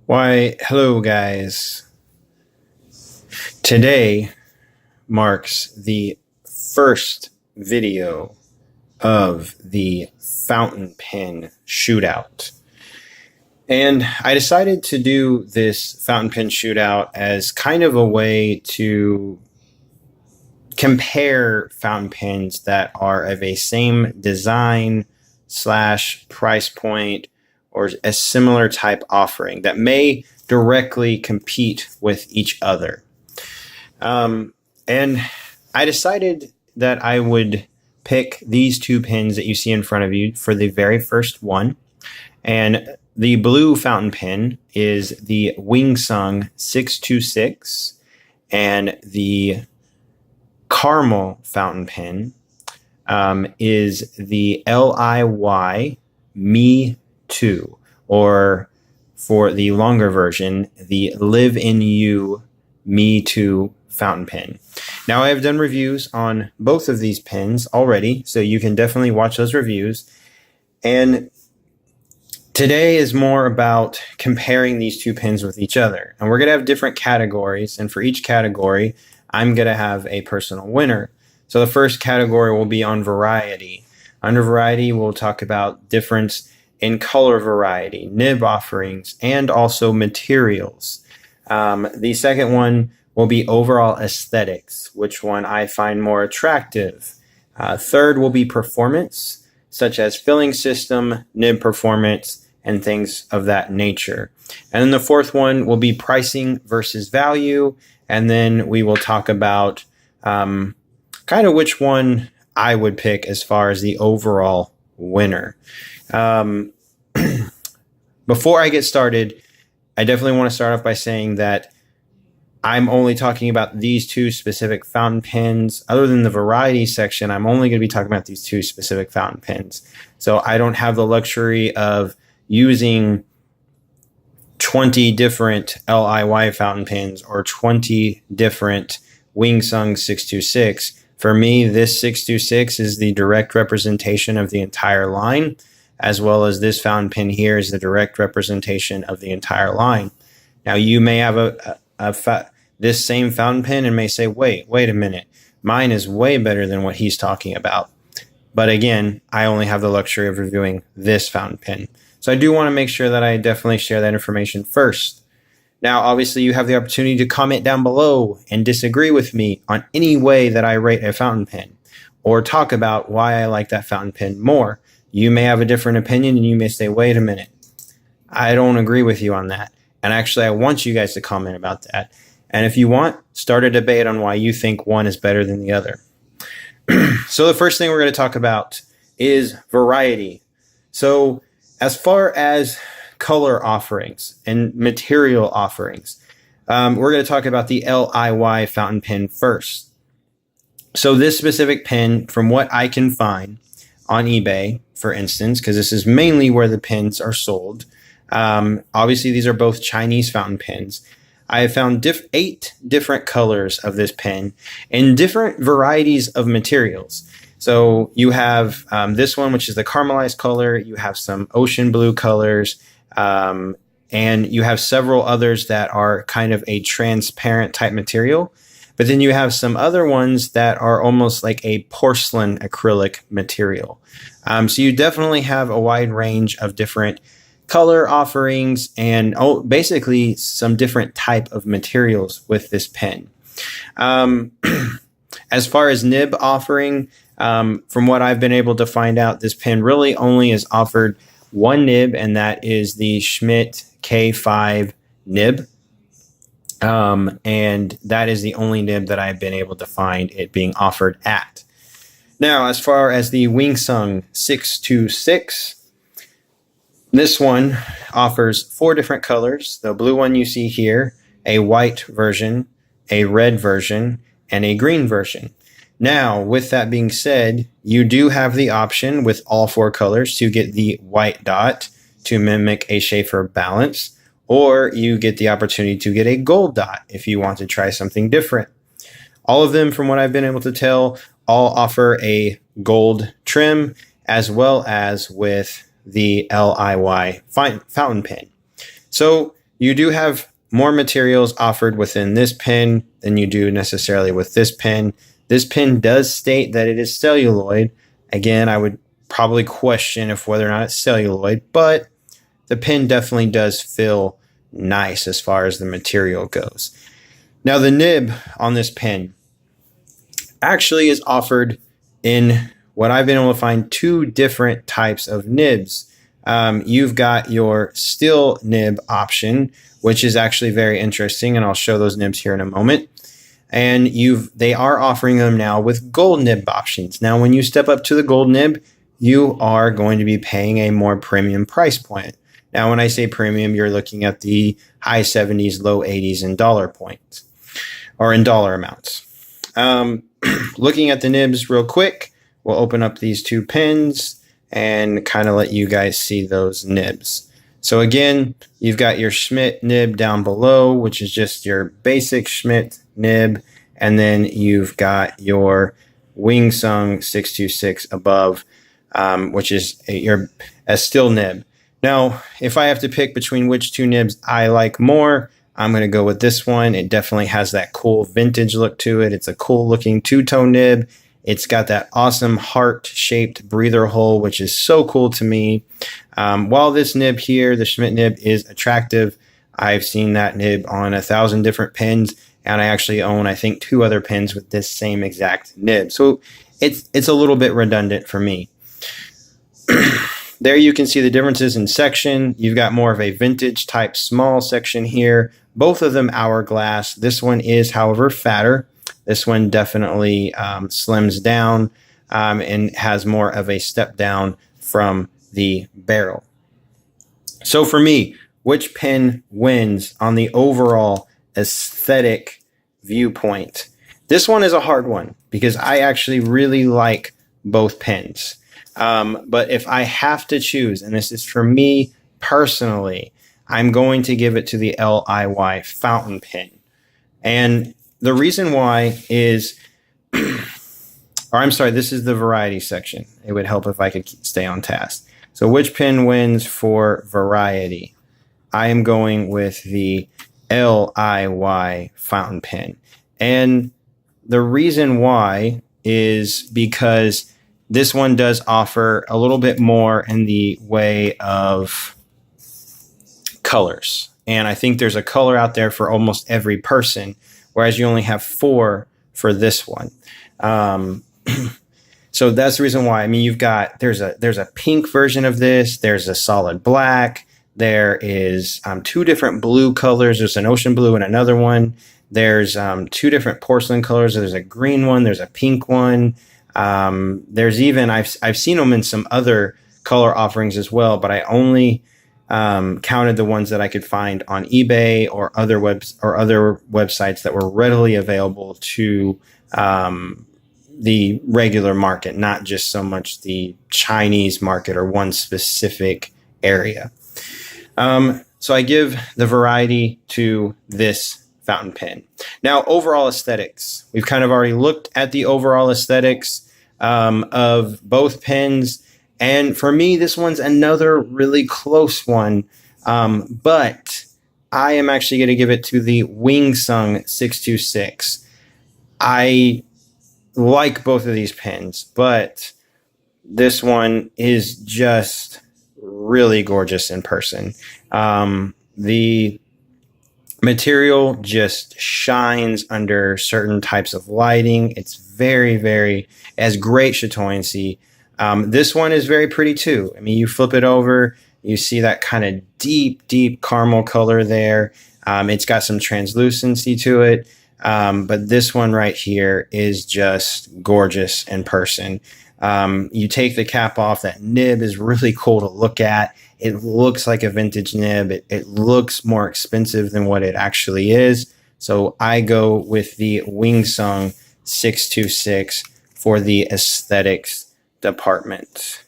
Why, hello guys. Today marks the first video of the fountain pen shootout. And I decided to do this fountain pen shootout as kind of a way to compare fountain pens that are of a same design / price point or a similar type offering that may directly compete with each other. And I decided that I would pick these two pens that you see in front of you for the very first one. And the blue fountain pen is the Wingsung 626, and the caramel fountain pen is the LIY MiTu, or for the longer version, the Live in You MiTu fountain pen. Now, I have done reviews on both of these pens already, so you can definitely watch those reviews. And today is more about comparing these two pens with each other. And we're going to have different categories, and for each category, I'm going to have a personal winner. So the first category will be on variety. Under variety, we'll talk about difference in color variety, nib offerings, and also materials. The second one will be overall aesthetics, which one I find more attractive. Third will be performance, such as filling system, nib performance, and things of that nature. And then the fourth one will be pricing versus value. And then we will talk about kind of which one I would pick as far as the overall winner. Before I get started, I definitely want to start off by saying that I'm only talking about these two specific fountain pens. Other than the variety section, I'm only going to be talking about these two specific fountain pens. So I don't have the luxury of using 20 different LIY fountain pens or 20 different Wingsung 626. For me, this 626 is the direct representation of the entire line, as well as this fountain pen here is the direct representation of the entire line. Now, you may have this same fountain pen and may say, wait a minute, mine is way better than what he's talking about. But again, I only have the luxury of reviewing this fountain pen. So I do want to make sure that I definitely share that information first. Now, obviously, you have the opportunity to comment down below and disagree with me on any way that I rate a fountain pen, or talk about why I like that fountain pen more. You may have a different opinion and you may say, wait a minute, I don't agree with you on that. And actually, I want you guys to comment about that. And if you want, start a debate on why you think one is better than the other. So the first thing we're going to talk about is variety. So as far as color offerings and material offerings, we're going to talk about the LIY fountain pen first. So this specific pen, from what I can find on eBay, for instance, because this is mainly where the pens are sold. Obviously, these are both Chinese fountain pens. I have found 8 different colors of this pen in different varieties of materials. So you have this one, which is the caramelized color. You have some ocean blue colors, and you have several others that are kind of a transparent type material. But then you have some other ones that are almost like a porcelain acrylic material. So you definitely have a wide range of different color offerings and basically some different type of materials with this pen. As far as nib offering, from what I've been able to find out, this pen really only is offered one nib, and that is the Schmidt K5 nib. And that is the only nib that I've been able to find it being offered at. Now, as far as the Wingsung 626, this one offers 4 different colors. The blue one you see here, a white version, a red version, and a green version. Now, with that being said, you do have the option with all 4 colors to get the white dot to mimic a Schaefer balance, or you get the opportunity to get a gold dot if you want to try something different. All of them, from what I've been able to tell, all offer a gold trim, as well as with the LIY fountain pen. So You do have more materials offered within this pen than you do necessarily with this pen. This pen does state that it is celluloid. Again, I would probably question if whether or not it's celluloid, but the pen definitely does feel nice as far as the material goes. Now, the nib on this pen actually is offered in what I've been able to find 2 different types of nibs. You've got your steel nib option, which is actually very interesting, and I'll show those nibs here in a moment. And they are offering them now with gold nib options. Now, when you step up to the gold nib, you are going to be paying a more premium price point. Now, when I say premium, you're looking at the high 70s, low 80s in dollar points or in dollar amounts. Looking at the nibs real quick, we'll open up these 2 pens and kind of let you guys see those nibs. So again, you've got your Schmidt nib down below, which is just your basic Schmidt nib, and then you've got your Wingsung 626 above, which is a steel nib. Now, if I have to pick between which 2 nibs I like more, I'm going to go with this one. It definitely has that cool vintage look to it. It's a cool looking 2-tone nib. It's got that awesome heart-shaped breather hole, which is so cool to me. While this nib here, the Schmidt nib, is attractive, I've seen that nib on 1,000 different pens, and I actually own, I think, 2 other pens with this same exact nib. So it's a little bit redundant for me. There you can see the differences in section. You've got more of a vintage type small section here. Both of them hourglass. This one is, however, fatter. This one definitely slims down and has more of a step down from the barrel. So for me, which pen wins on the overall aesthetic viewpoint? This one is a hard one because I actually really like both pens. But if I have to choose, and this is for me personally, I'm going to give it to the LIY fountain pen. And the reason why is, or I'm sorry, this is the variety section. It would help if I could stay on task. So which pen wins for variety? I am going with the LIY fountain pen. And the reason why is because this one does offer a little bit more in the way of colors. And I think there's a color out there for almost every person, whereas you only have 4 for this one. So that's the reason why. I mean, there's a pink version of this. There's a solid black. There is 2 different blue colors. There's an ocean blue and another one. There's 2 different porcelain colors. There's a green one. There's a pink one. There's even, I've seen them in some other color offerings as well, but I only counted the ones that I could find on eBay or other websites that were readily available to the regular market, not just so much the Chinese market or one specific area. So I give the variety to this fountain pen. Now, overall aesthetics. We've kind of already looked at the overall aesthetics of both pens. And for me, this one's another really close one. But I am actually going to give it to the Wingsung 626. I like both of these pens, but this one is just really gorgeous in person. The material just shines under certain types of lighting. It's has great chatoyancy. This one is very pretty too. I mean, you flip it over, you see that kind of deep caramel color there. It's got some translucency to it. But this one right here is just gorgeous in person. You take the cap off, that nib is really cool to look at. It looks like a vintage nib. It looks more expensive than what it actually is. So I go with the Wingsung 626 for the aesthetics department.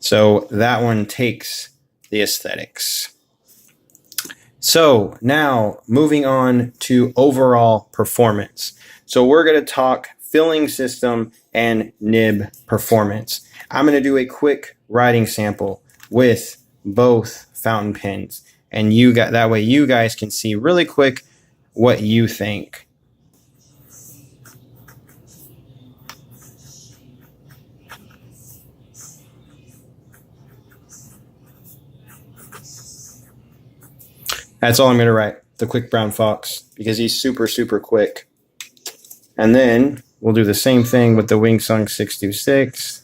So that one takes the aesthetics. So now moving on to overall performance. So we're going to talk filling system and nib performance. I'm going to do a quick writing sample with both fountain pens, and that way you guys can see really quick what you think. That's all I'm going to write, the quick brown fox, because he's super, super quick. And then we'll do the same thing with the Wingsung 626.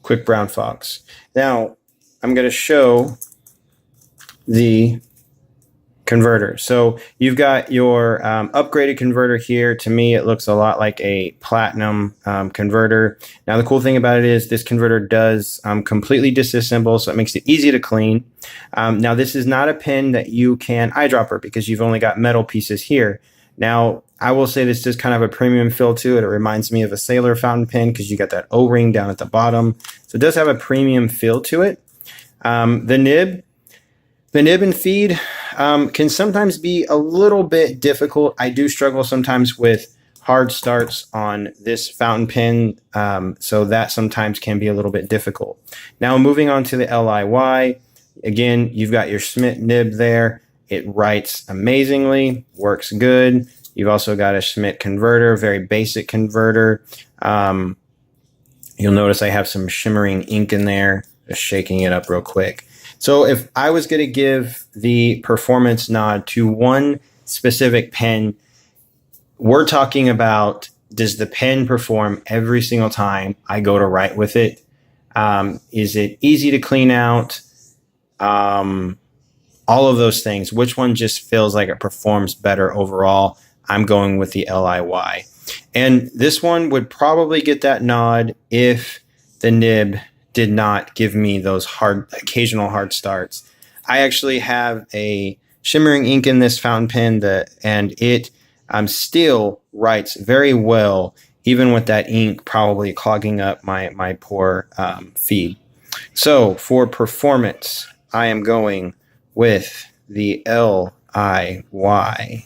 Quick brown fox. Now, I'm going to show the converter. So you've got your upgraded converter here. To me, it looks a lot like a platinum converter. Now, the cool thing about it is this converter does completely disassemble, so it makes it easy to clean. Now, this is not a pen that you can eyedropper because you've only got metal pieces here. Now, I will say this does kind of a premium feel to it. It reminds me of a Sailor fountain pen because you got that O-ring down at the bottom. So it does have a premium feel to it. The nib and feed can sometimes be a little bit difficult. I do struggle sometimes with hard starts on this fountain pen, so that sometimes can be a little bit difficult. Now, moving on to the LIY, again, you've got your Schmidt nib there. It writes amazingly, works good. You've also got a Schmidt converter, very basic converter. You'll notice I have some shimmering ink in there, just shaking it up real quick. So if I was going to give the performance nod to one specific pen, we're talking about, does the pen perform every single time I go to write with it? Is it easy to clean out? All of those things. Which one just feels like it performs better overall? I'm going with the LIY. And this one would probably get that nod if the nib did not give me those occasional hard starts. I actually have a shimmering ink in this fountain pen and it still writes very well, even with that ink probably clogging up my poor feed. So for performance, I am going with the LIY.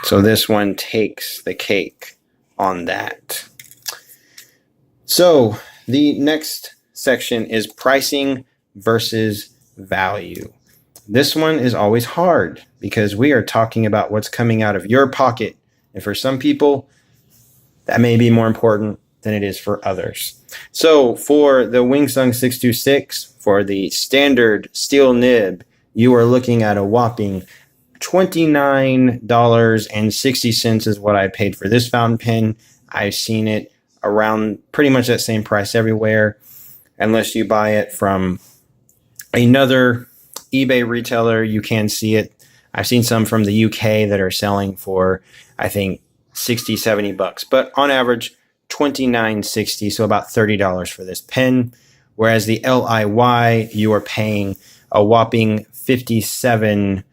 So this one takes the cake on that. So the next section is pricing versus value. This one is always hard because we are talking about what's coming out of your pocket. And for some people, that may be more important than it is for others. So for the Wingsung 626, for the standard steel nib, you are looking at a whopping $29.60 is what I paid for this fountain pen. I've seen it around pretty much that same price everywhere, unless you buy it from another eBay retailer. You can see it. I've seen some from the UK that are selling for, I think, 60, 70 bucks, but on average, $29.60, so about $30 for this pen. Whereas the LIY, you are paying a whopping $57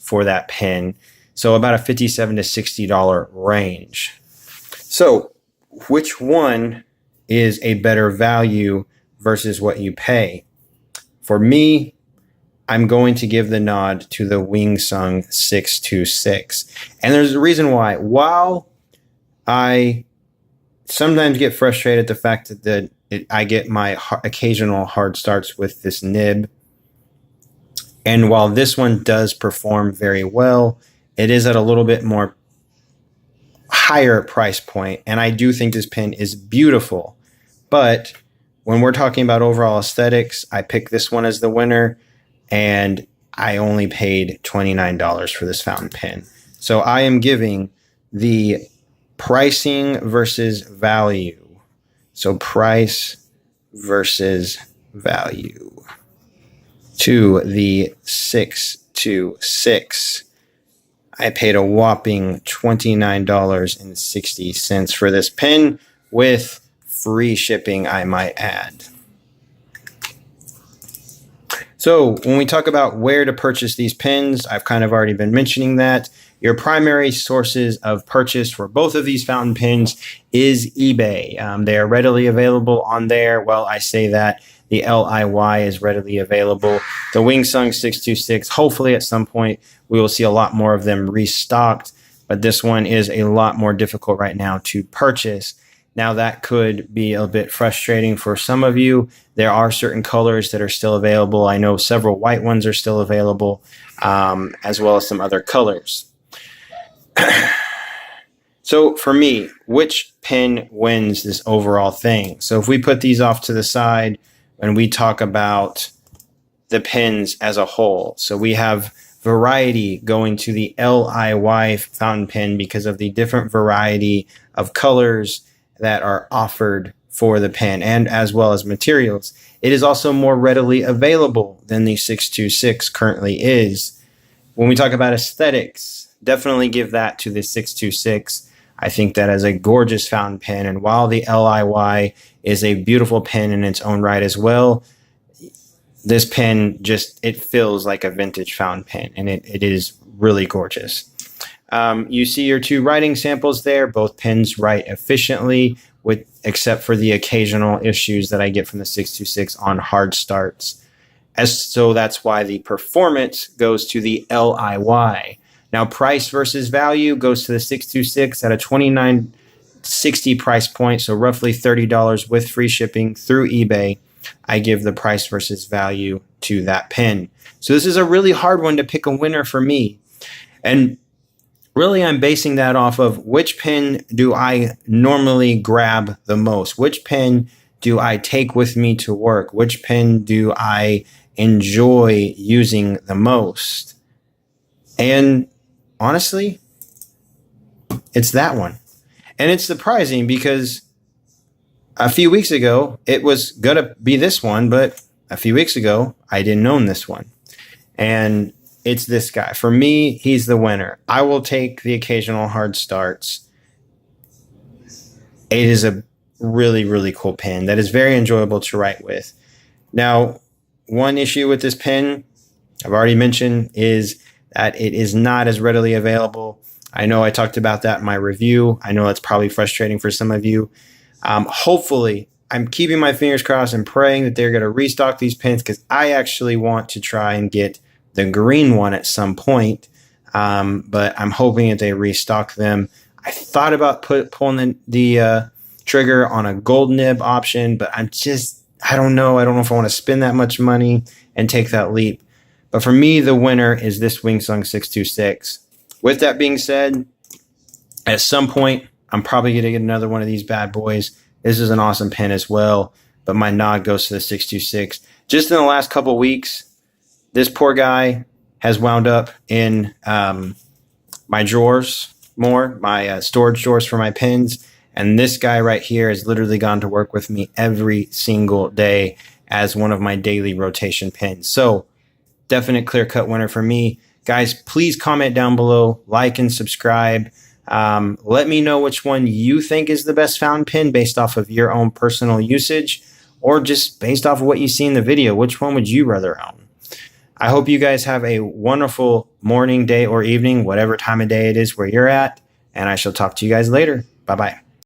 for that pen, so about a $57 to $60 range. So which one is a better value versus what you pay? For me, I'm going to give the nod to the Wingsung 626. And there's a reason why. While I sometimes get frustrated at the fact that I get my occasional hard starts with this nib, and while this one does perform very well, it is at a little bit more higher price point. And I do think this pen is beautiful. But when we're talking about overall aesthetics, I picked this one as the winner. And I only paid $29 for this fountain pen. So I am giving the pricing versus value. So price versus value to the 626. I paid a whopping $29.60 for this pen with free shipping, I might add. So when we talk about where to purchase these pens, I've kind of already been mentioning that. Your primary sources of purchase for both of these fountain pens is eBay. They are readily available on there. Well, I say that. The LIY is readily available. The Wingsung 626, hopefully at some point we will see a lot more of them restocked, but this one is a lot more difficult right now to purchase. Now, that could be a bit frustrating for some of you. There are certain colors that are still available. I know several white ones are still available, as well as some other colors. So for me, which pin wins this overall thing? So if we put these off to the side and we talk about the pins as a whole. So we have variety going to the LIY fountain pen because of the different variety of colors that are offered for the pen, and as well as materials. It is also more readily available than the 626 currently is. When we talk about aesthetics, definitely give that to the 626. I think that is a gorgeous fountain pen, and while the LIY is a beautiful pen in its own right as well, this pen it feels like a vintage fountain pen, and it is really gorgeous. You see your two writing samples there. Both pens write efficiently, except for the occasional issues that I get from the 626 on hard starts. So that's why the performance goes to the LIY. Now, price versus value goes to the 626 at a $29.60 price point, so roughly $30 with free shipping through eBay. I give the price versus value to that pen. So this is a really hard one to pick a winner for me. And really, I'm basing that off of which pen do I normally grab the most? Which pen do I take with me to work? Which pen do I enjoy using the most? And honestly, it's that one. And it's surprising because a few weeks ago, it was going to be this one, but a few weeks ago, I didn't own this one. And it's this guy. For me, he's the winner. I will take the occasional hard starts. It is a really, really cool pen that is very enjoyable to write with. Now, one issue with this pen, I've already mentioned, is that it is not as readily available. I know I talked about that in my review. I know that's probably frustrating for some of you. Hopefully, I'm keeping my fingers crossed and praying that they're going to restock these pens, because I actually want to try and get the green one at some point. But I'm hoping that they restock them. I thought about pulling the trigger on a gold nib option, but I don't know. I don't know if I want to spend that much money and take that leap. But for me, the winner is this Wingsung 626. With that being said, at some point, I'm probably going to get another one of these bad boys. This is an awesome pen as well, but my nod goes to the 626. Just in the last couple of weeks, this poor guy has wound up in my drawers more, my storage drawers for my pens. And this guy right here has literally gone to work with me every single day as one of my daily rotation pens. So definite clear-cut winner for me. Guys, please comment down below, like and subscribe. Let me know which one you think is the best fountain pen based off of your own personal usage, or just based off of what you see in the video. Which one would you rather own? I hope you guys have a wonderful morning, day, or evening, whatever time of day it is where you're at, and I shall talk to you guys later. Bye-bye.